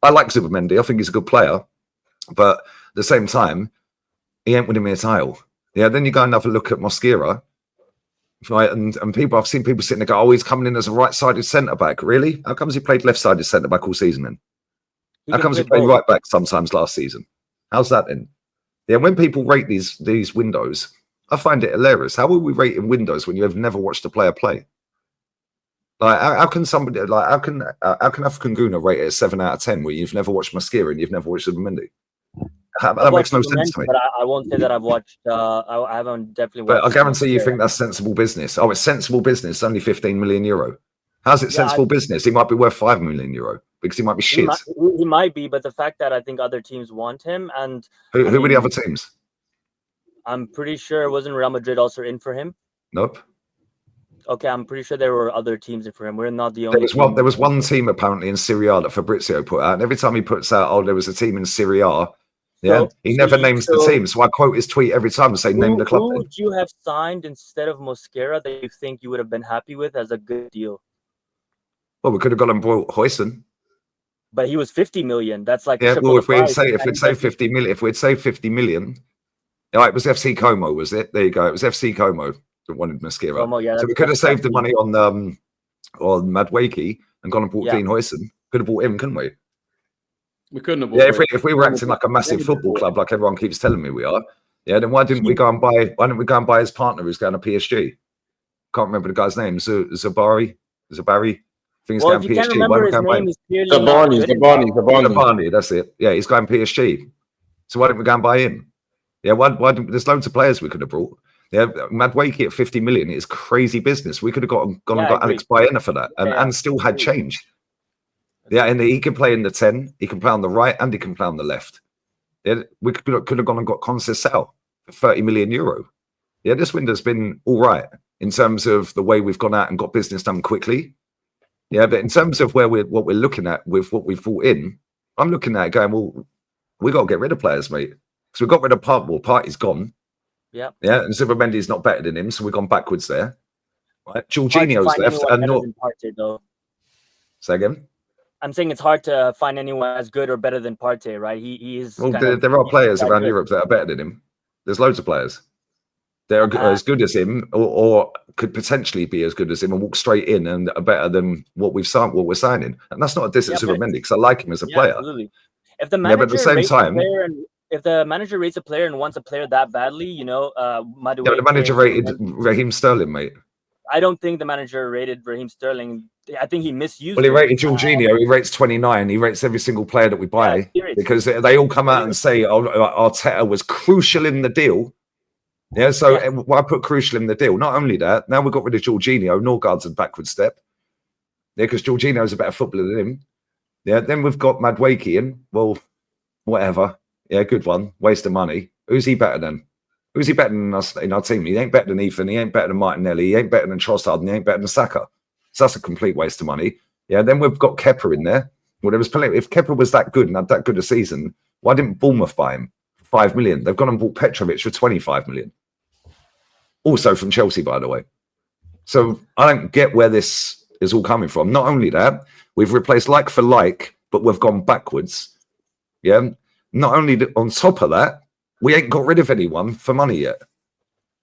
I like Zubimendi. I think he's a good player. But at the same time, he ain't winning me a title. Yeah, then you go and have a look at Mosquera. Right, and I've seen people sitting there go, oh, he's coming in as a right-sided centre-back. Really? How comes he played left-sided centre-back all season then? How comes he played right-back sometimes last season? How's that then? Yeah, when people rate these windows, I find it hilarious. How will we rate in windows when you have never watched a player play? Like, how can somebody how can African Guna rate it a 7 out of 10 where you've never watched Mosquera and you've never watched Zubimendi? That makes no sense to me. But I won't say that I've watched. I haven't definitely watched. But I guarantee you think that's sensible business. Oh, it's sensible business. Only 15 million euro. How's it sensible business? He might be worth 5 million euro because he might be shit. He might be, but the fact that I think other teams want him, and who were the other teams? I'm pretty sure wasn't Real Madrid also in for him? Nope. Okay, I'm pretty sure there were other teams in for him. We're not the only. There was one team apparently in Serie A that Fabrizio put out, and every time he puts out, oh, there was a team in Serie A. Yeah, he never names the team. So I quote his tweet every time and say, name the club. Who would you have signed instead of Mosquera that you think you would have been happy with as a good deal? Well, we could have gone and bought Huijsen. But he was 50 million. That's like well, if we'd say 50 million, it was FC Como, was it? There you go. It was FC Como that wanted Mosquera. So we could have saved the money on Madueke and gone and bought Dean Huijsen. Could have bought him, couldn't we? We couldn't have. Yeah, if we were acting like a massive football club, like everyone keeps telling me we are, then why didn't we go and buy? Why didn't we go and buy his partner who's going to PSG? Can't remember the guy's name. Zabari. I think he's going PSG. Why don't we go Zabani. That's it. Yeah, he's going PSG. So why didn't we go and buy him? Yeah, why didn't? There's loads of players we could have brought. Yeah, Madueke at 50 million is crazy business. We could have gone and got Alex Baena for that, and still had change. Yeah, and he can play in the 10, he can play on the right, and he can play on the left. Yeah, we could have gone and got Conceição for 30 million euro. Yeah, this window's been all right in terms of the way we've gone out and got business done quickly. Yeah, but in terms of what we're looking at with what we've brought in, I'm looking at it going, well, we got to get rid of players, mate. Because we got rid of Partey's gone. Yeah. Yeah, and Zubimendi's not better than him, so we've gone backwards there. Right, Jorginho's left, and not. Say again. I'm saying it's hard to find anyone as good or better than Partey, right? He is. Well, there are players around Europe that are better than him. There's loads of players. They're as good as him, or could potentially be as good as him, and walk straight in and are better than what we're signing. And that's not a diss at Zubimendi because I like him as a player. Absolutely. If the manager but at the same time, if the manager rates a player and wants a player that badly, Madueke. Yeah, the manager rated Raheem Sterling, mate. I don't think the manager rated Raheem Sterling. I think he misused. Well, he rated Jorginho. He rates 29. He rates every single player that we buy because they all come out and say, "Oh, Arteta was crucial in the deal." Yeah, so why put crucial in the deal? Not only that, now we've got rid of Jorginho. Norgard's a backward step. Yeah, because Jorginho's a better footballer than him. Yeah, then we've got Madueke in. Well, whatever. Yeah, good one. Waste of money. Who's he better than? Who's he better than us in our team? He ain't better than Ethan. He ain't better than Martinelli. He ain't better than Trossard. And he ain't better than Saka. So that's a complete waste of money. Yeah, then we've got Kepa in there. Well, there was plenty. If Kepa was that good and had that good a season, why didn't Bournemouth buy him for 5 million? They've gone and bought Petrovic for 25 million. Also from Chelsea, by the way. So I don't get where this is all coming from. Not only that, we've replaced like for like, but we've gone backwards. Yeah. Not only on top of that, we ain't got rid of anyone for money yet.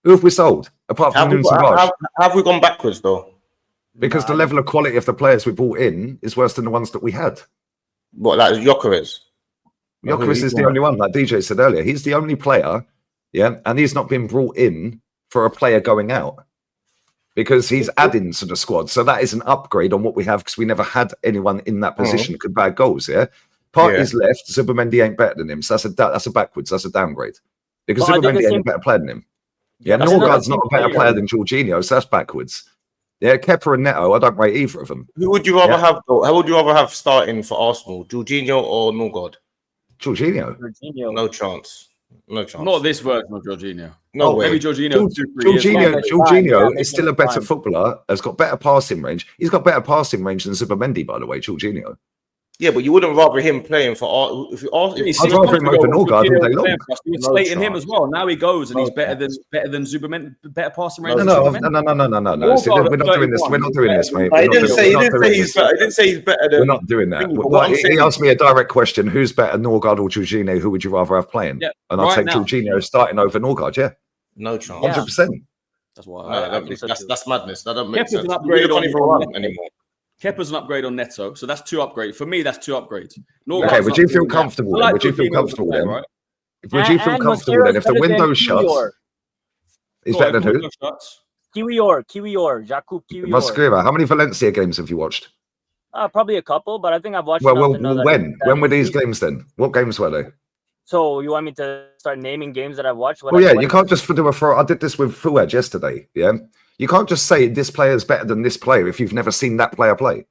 Who have we sold? Apart from Nunes and Raj. Have we gone backwards, though? Because the level of quality of the players we brought in is worse than the ones that we had. What, like Gyökeres? Gyökeres is the only one, like DJ said earlier. He's the only player, yeah, and he's not been brought in for a player going out because he's adding to the squad. So that is an upgrade on what we have because we never had anyone in that position that could bag goals, yeah? Partey's left, Zubimendi ain't better than him. So that's a backwards, that's a downgrade. Because Zubimendi ain't a better player than him. Yeah, Norgard's not a better player than Jorginho, so that's backwards. Yeah, Kepa and Neto, I don't rate either of them. Who would you rather have, though? How would you rather have starting for Arsenal? Jorginho or Norgard? Jorginho. No chance. No chance. Not this version of Jorginho. No way. Maybe Jorginho. Jorginho is still a better footballer, has got better passing range. He's got better passing range than Zubimendi, by the way, Jorginho. Yeah, but you wouldn't rather him playing for Arsenal. If you ask, I'd rather him over Norgard all day long. You're slating him as well. Now he goes and he's better than Zuberman, better passing range. No. See, we're not doing this. We're not doing this, mate. He didn't say he's better. He didn't say he's better than. We're not doing that. Well, he asked me a direct question: who's better, Norgard or Jorginho? Who would you rather have playing? Yeah, and I'll take Jorginho starting over Norgard. Yeah, no chance. 100%. That's why. That's madness. That doesn't make Kepa's sense. an upgrade Can't even run anymore. Kepa's an upgrade on Neto, so that's 2 upgrades. For me, that's 2 upgrades. Okay, would you feel comfortable then? Would you feel comfortable then? Would you feel comfortable then if the window shuts? He's better than who? Kiwior, Jakub Kiwior. Mosquera. How many Valencia games have you watched? Probably a couple, but I think I've watched. Well, when were these games then? What games were they? So you want me to start naming games that I've watched? Well, yeah, you can't just do a throw. I did this with Fuad yesterday. Yeah, you can't just say this player is better than this player if you've never seen that player play.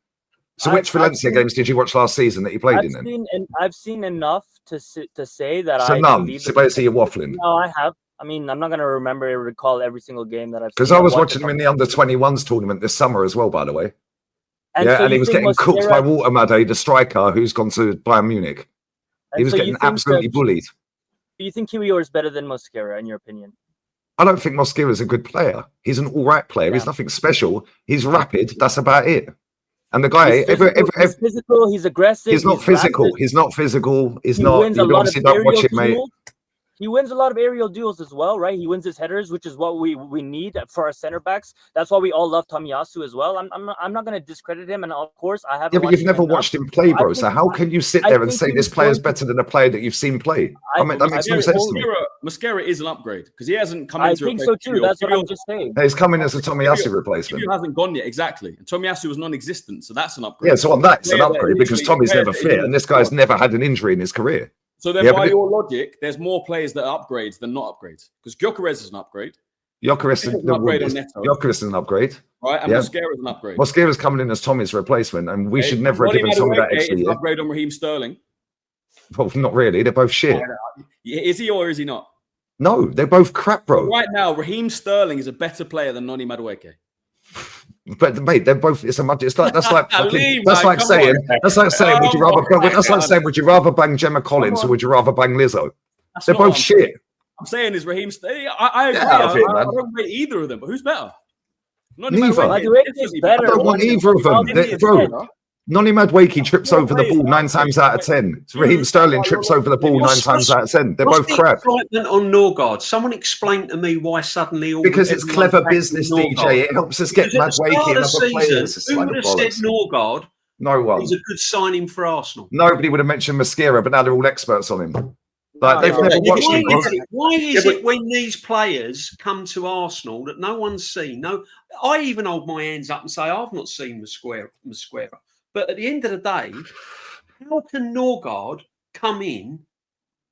So, which Valencia games did you watch last season that you played in? Then I've seen enough to say that so none. So basically, you're waffling. No, I have. I mean, I'm not going to recall every single game that I've seen. Because I was watching him in the under-21s tournament this summer as well, by the way. And yeah, so and he was getting cooked by Watermade, the striker who's gone to Bayern Munich. He was getting absolutely bullied. Do you think Kiwior is better than Mosquera, in your opinion? I don't think Mosquera is a good player. He's an all-right player. Yeah. He's nothing special. He's rapid. That's about it. And the guy, he's physical. He's aggressive. He's not physical. Rapid. He's not physical. He's not. You obviously don't watch it, mate. He wins a lot of aerial duels as well, right? He wins his headers, which is what we need for our center backs. That's why we all love Tomiyasu as well. I'm not going to discredit him, and of course I haven't. Yeah, but you've never watched him play, bro. So how can you sit there and say this player is better than a player that you've seen play? I mean, that makes no sense to me. Mosquera is an upgrade because he hasn't come into. I think so too. That's what I'm just saying. He's coming as a Tomiyasu replacement. He hasn't gone yet, exactly. And Tomiyasu was non-existent, so that's an upgrade. Yeah, so on that's an upgrade because Tommy's never fit, and this guy's never had an injury in his career. So then, by your logic, there's more players that are upgrades than not upgrades. Because Gyökeres is an upgrade. Gyökeres is an upgrade. Right, and Mosquera is an upgrade. Mosquera's coming in as Tommy's replacement, and we should never have given Tommy that extra year. Upgrade on Raheem Sterling. Well, not really. They're both shit. Is he or is he not? No, they're both crap, bro. But right now, Raheem Sterling is a better player than Noni Madueke. But mate, they're both. That's like saying would you rather bang Gemma Collins or would you rather bang Lizzo? They're both shit. I'm saying is Raheem Sterling. I agree. I don't rate either of them, but who's better? Neither. I don't want either of them, bro. Noni Madueke trips over the ball 9 times out of 10. Raheem Sterling trips over the ball 9 times out of 10. They're both crap. Excitement on Norgard. Someone explain to me why suddenly because it's clever business, DJ. It helps us get Madueke and other players. Who would have said Norgard? No one. He's a good signing for Arsenal. Nobody would have mentioned Mosquera, but now they're all experts on him. Like they've never watched him. Why is it when these players come to Arsenal that no one's seen? No, I even hold my hands up and say I've not seen Mosquera. But at the end of the day, how can Norgard come in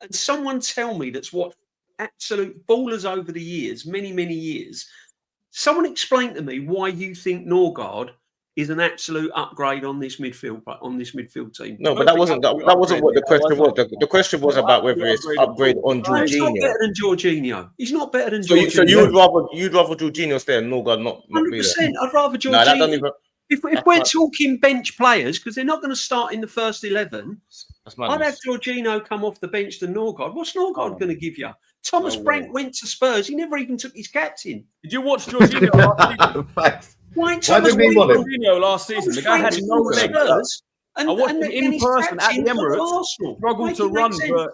and someone tell me that's what absolute ballers over the years, many years, someone explain to me why you think Norgard is an absolute upgrade on this midfield team. No, but that wasn't what the question was. The question was about whether it's upgrade on Jorginho. He's not better than Jorginho. He's not better than Jorginho. So you'd rather Jorginho stay and Norgard not 100%. I'd rather Jorginho. No, that doesn't even. If we're talking bench players, because they're not going to start in the first 11, I'd have Jorginho come off the bench to Norgard. What's Norgard going to give you? Thomas Frank went to Spurs. He never even took his captain. Did you watch Jorginho last season? Why did we watch Jorginho last season? The guy had no legs. I watched him in person at the Emirates. Struggled to run, but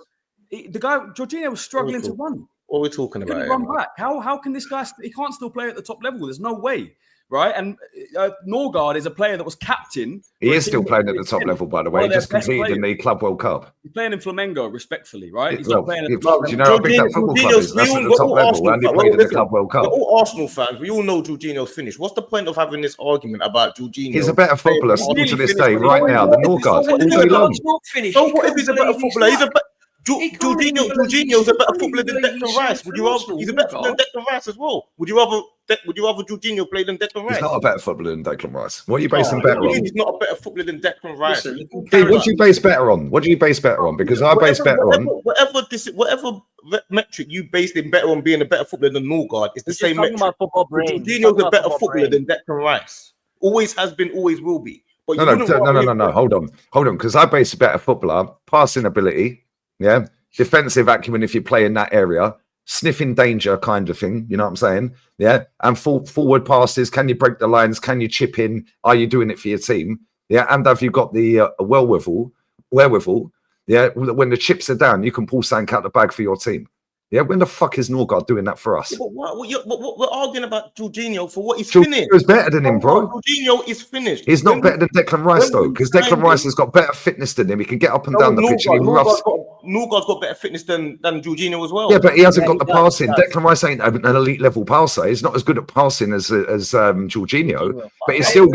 the guy Jorginho was struggling to run. What are we talking about? Run back. How can this guy? He can't still play at the top level. There's no way. Right, and Norgard is a player that was captain. He is still playing at the top level, by the way. He just competed in the Club World Cup. He's playing in Flamengo, respectfully, right? He's not playing at the top level. Do you know how big that football club is? That's at the top level, and he played in the Club World Cup. We're all Arsenal fans. We all know Jorginho's finished. What's the point of having this argument about Jorginho? He's a better footballer still to this day, right now, than Norgard. All day long. So what if he's a better footballer? He's a Jorginho's a better footballer than Declan Rice. Would you rather? He's a better footballer than Declan Rice as well. Would you rather Jorginho play than Declan Rice? He's not a better footballer than Declan Rice. What are you basing better on? He's not a better footballer than Declan Rice. What do you base better on? What do you base better on? Because I base better on whatever metric you based him better on being a better footballer than Norgard. It's the same metric. Jorginho's a better footballer than Declan Rice. Always has been, always will be. But No. Hold on. Because I base a better footballer, passing ability, yeah, defensive acumen if you play in that area, sniffing danger kind of thing. You know what I'm saying? Yeah, and forward passes. Can you break the lines? Can you chip in? Are you doing it for your team? Yeah, and have you got the wherewithal? Yeah, when the chips are down, you can pull something out the bag for your team. Yeah, when the fuck is Norgard doing that for us? Yeah, but we're arguing about Jorginho for what he's Jorginho's finished. better than him, bro. Jorginho is finished. He's not better than Declan Rice, though, because Declan Rice has got better fitness than him. He can get up and down the pitch. Norgard's got better fitness than Jorginho as well. Yeah, but he hasn't got the passing. Declan Rice ain't an elite level passer. He's not as good at passing as Jorginho, but he's still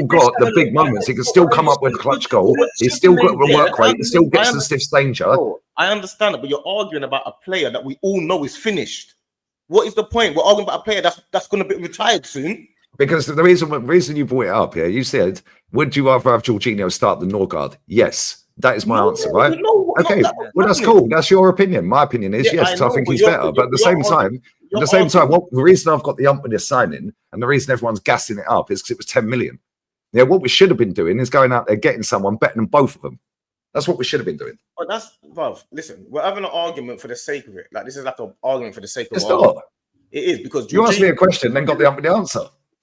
got the big moments. He can still come up with a clutch goal. He's still got the work rate. He still gets the stiff danger. I understand it, but you're arguing about a player that we all know is finished. What is the point? We're arguing about a player that's going to be retired soon. Because the reason you brought it up, yeah, you said, would you rather have Jorginho start than Norgard? Yes, that is my answer, right? Okay, well that's cool. That's your opinion. My opinion is yes, I think he's better. But at the same time, the reason I've got the ump with this signing and the reason everyone's gassing it up is because it was 10 million. Yeah, what we should have been doing is going out there getting someone better than both of them. That's what we should have been doing. But listen, we're having an argument for the sake of it. Like, this is like an argument for the sake of it. It is, because you asked me a question, then got the hump with the answer.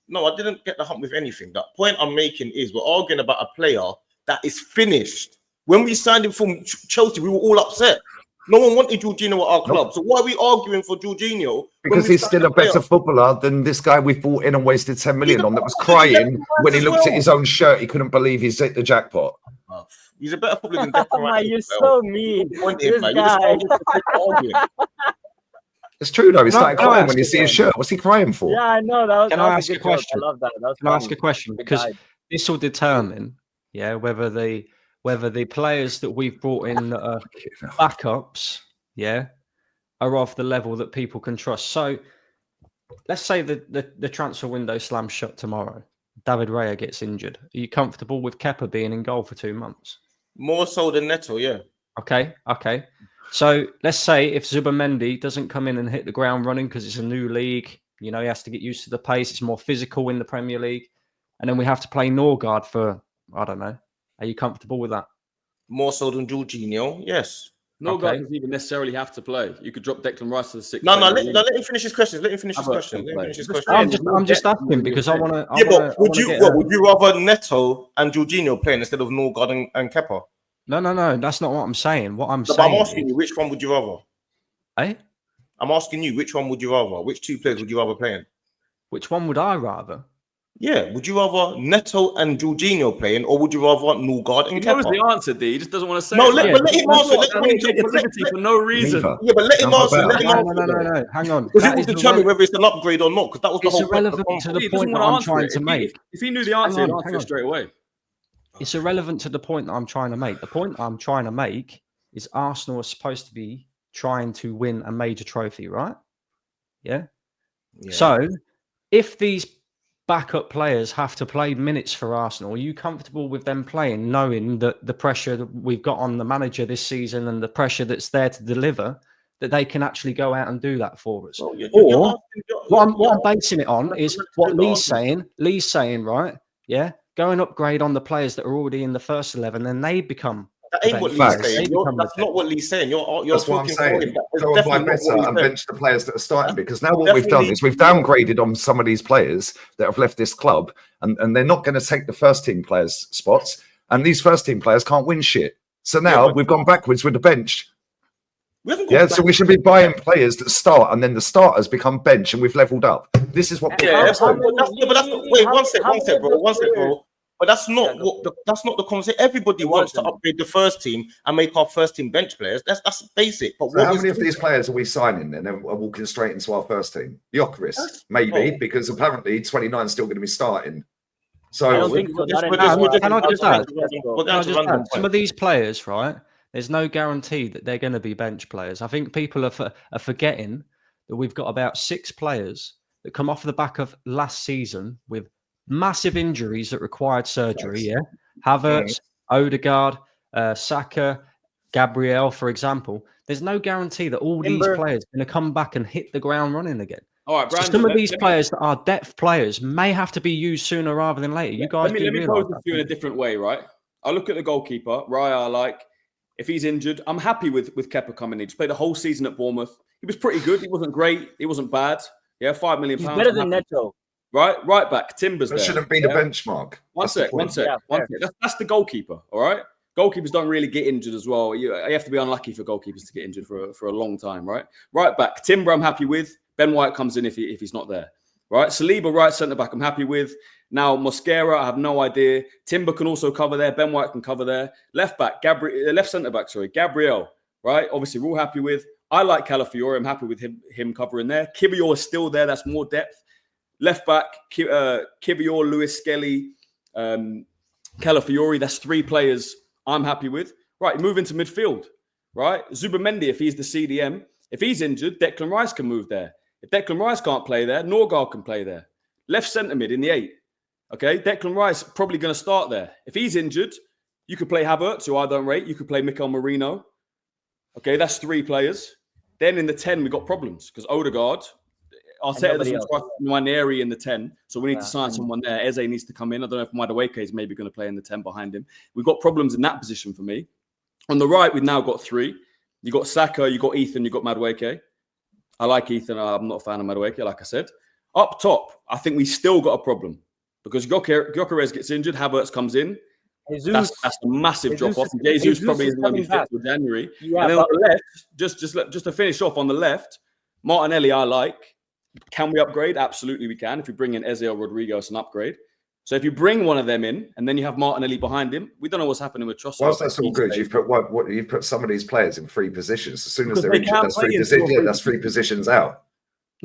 No, I didn't get the hump with anything. The point I'm making is we're arguing about a player that is finished. When we signed him from Chelsea, we were all upset. No one wanted Jorginho at our club. So why are we arguing for Jorginho? Because he's still a better footballer than this guy we bought in and wasted 10 million on that was crying when he looked at his own shirt. He couldn't believe he's hit the jackpot. He's a better footballer than Declan Rice. You're so mean. This guy. It's true though. He started crying when you see his shirt. What's he crying for? Yeah, I know. Can I ask a question? I love that. Can I ask a question? Because this will determine, whether the players that we've brought in that are backups, are of the level that people can trust. So let's say the transfer window slams shut tomorrow. David Raya gets injured. Are you comfortable with Kepa being in goal for 2 months? More so than Neto, yeah. Okay. So let's say if Zubimendi doesn't come in and hit the ground running because it's a new league, he has to get used to the pace. It's more physical in the Premier League. And then we have to play Norgard for, I don't know. Are you comfortable with that? More so than Jorginho, yes. Norgard doesn't even necessarily have to play. You could drop Declan Rice to the 6th. No, let him finish his questions. I'm just asking because I want to. But would you rather Neto and Jorginho playing instead of Norgard and Kepa? No. That's not what I'm saying. What I'm saying. I'm asking you, which one would you rather? Eh? I'm asking you, which one would you rather? Which two players would you rather playing? Which one would I rather? Yeah, would you rather Neto and Jorginho playing, or would you rather Norgard and Kepa? He knows the answer, D. He just doesn't want to say. No, let him answer. For no reason. Yeah, but let him answer. No. Hang on. Because it will determine whether it's an upgrade or not. Because that was the whole. It's irrelevant to the point that I'm trying to make. If he knew the answer, he'd answer straight away. It's irrelevant to the point that I'm trying to make. The point I'm trying to make is Arsenal are supposed to be trying to win a major trophy, right? Yeah. So if these backup players have to play minutes for Arsenal, are you comfortable with them playing, knowing that the pressure that we've got on the manager this season and the pressure that's there to deliver, that they can actually go out and do that for us? Or what I'm basing it on is what Lee's saying. Lee's saying, right? Yeah. Go and upgrade on the players that are already in the first 11, then they become. That ain't what Lee's saying. That's not what Lee's saying. You're that's what I'm saying. Go and buy better and bench the players that are starting, because now what we've done is we've downgraded on some of these players that have left this club, and they're not going to take the first team players' spots, and these first team players can't win shit. So now we've gone backwards with the bench. So we should be buying players that start, and then the starters become bench, and we've leveled up. This is what. But that's not. Wait, one sec, bro. But that's not the conversation. Everybody wants to upgrade the first team and make our first team bench players. That's basic. But so how many of these players are we signing then? Are walking straight into our first team? Gyökeres, maybe, because apparently 29 is still going to be starting. So I don't think so. Some of these players, right? There's no guarantee that they're going to be bench players. I think people are forgetting that we've got about 6 players that come off the back of last season with massive injuries that required surgery. Yeah, Havertz, Odegaard, Saka, Gabriel, for example. There's no guarantee that all these players are going to come back and hit the ground running again. All right, Brandon, so some of these players that are depth players may have to be used sooner rather than later. You guys let me pose this to you in a different way, right? I look at the goalkeeper, Raya. Like, if he's injured, I'm happy with Kepa coming in. He's played the whole season at Bournemouth. He was pretty good. He wasn't great. He wasn't bad. Yeah, £5 million. He's better than Neto. Right back. Timber's that there. shouldn't be the benchmark. One sec. That's the goalkeeper, all right? Goalkeepers don't really get injured as well. You have to be unlucky for goalkeepers to get injured for a long time, right? Right back. Timber, I'm happy with. Ben White comes in if he's not there. Right? Saliba, right centre-back, I'm happy with. Now, Mosquera, I have no idea. Timber can also cover there. Ben White can cover there. Left centre-back, Gabriel, right? Obviously, we're all happy with. I like Calafiore. I'm happy with him covering there. Kivior is still there. That's more depth. Left back, Kivior, Lewis Skelly, Calafiore. That's 3 players I'm happy with. Right, move into midfield. Right? Zubimendi, if he's the CDM. If he's injured, Declan Rice can move there. If Declan Rice can't play there, Norgard can play there. Left centre mid in the 8. Okay, Declan Rice probably going to start there. If he's injured, you could play Havertz, who I don't rate. You could play Mikel Merino. Okay, that's 3 players. Then in the 10, we got problems because Odegaard, Arteta doesn't trust Nwaneri in the 10, so we need to sign someone there. Eze needs to come in. I don't know if Madueke is maybe going to play in the 10 behind him. We've got problems in that position for me. On the right, we've now got 3. You got Saka, you got Ethan, you got Madueke. I like Ethan. I'm not a fan of Madueke, like I said. Up top, I think we still got a problem because Gyökeres gets injured, Havertz comes in. That's a massive drop off. Jesus probably isn't going to be fit till January. Yeah, and then on the left, just to finish off on the left, Martinelli I like. Can we upgrade? Absolutely we can. If we bring in Eze or Rodrigo, it's an upgrade. So if you bring one of them in and then you have Martinelli behind him, we don't know what's happening with Trossard. Whilst that's all good, you've put some of these players in 3 positions. As soon as they're injured, that's 3 positions out.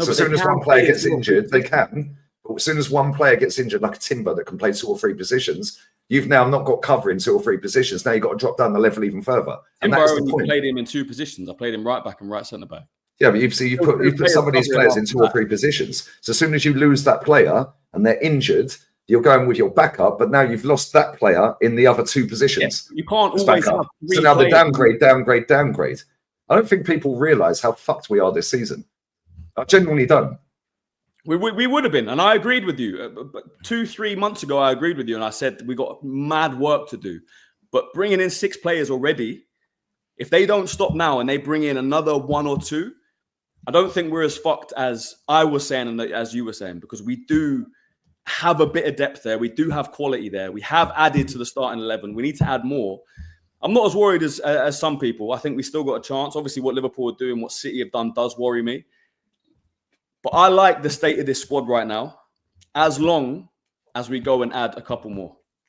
So as soon as one player gets injured, they can. But as soon as one player gets injured, like a Timber that can play 2 or 3 positions, you've now not got cover in 2 or 3 positions. Now you've got to drop down the level even further. And that's the point. Played him in 2 positions. I played him right back and right centre back. Yeah, but you've put some of these players in 2 or 3 positions. So as soon as you lose that player and they're injured, you're going with your backup, but now you've lost that player in the other 2 positions. Yeah, you can't always have 3 So now the downgrade. I don't think people realise how fucked we are this season. I genuinely don't. We would have been, and I agreed with you. But 2-3 months ago, I agreed with you, and I said we got mad work to do. But bringing in 6 players already, if they don't stop now and they bring in another 1 or 2, I don't think we're as fucked as I was saying and as you were saying, because we do have a bit of depth there. We do have quality there. We have added to the starting 11. We need to add more. I'm not as worried as some people. I think we still got a chance. Obviously, what Liverpool are doing, what City have done does worry me. But I like the state of this squad right now, as long as we go and add a couple more.